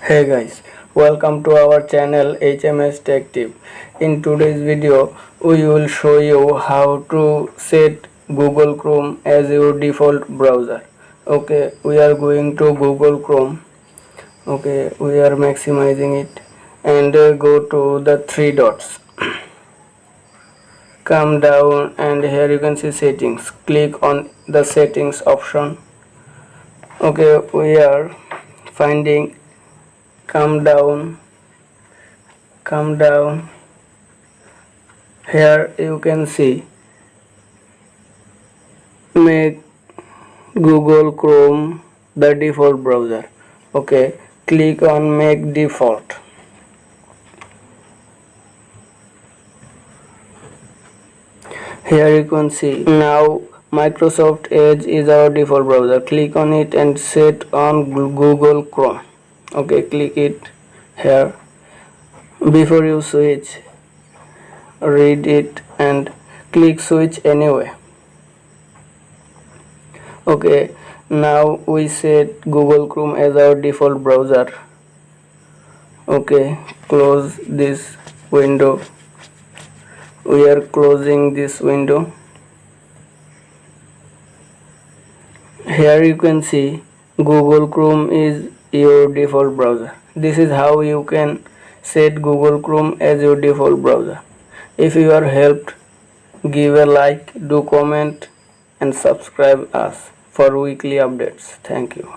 Hey guys, welcome to our channel HMS Tech Tip. In today's video, we will show you how to set Google Chrome as your default browser. Okay, we are going to Google Chrome. Okay, we are maximizing it and go to the three dots. Come down and here you can see settings. Click on the settings option. Okay, we are finding come down here you can see make Google Chrome the default browser. Okay, click on make default. Here you can see now Microsoft Edge is our default browser. Click on it and set on Google Chrome. Okay, click it here. Before you switch, read it and click switch anyway. Okay, now we set Google Chrome as our default browser. Okay, close this window. We are closing this window. Here you can see Google Chrome is your default browser. This is how you can set Google Chrome as your default browser. If you are helped, give a like, do comment and subscribe us for weekly updates. Thank you.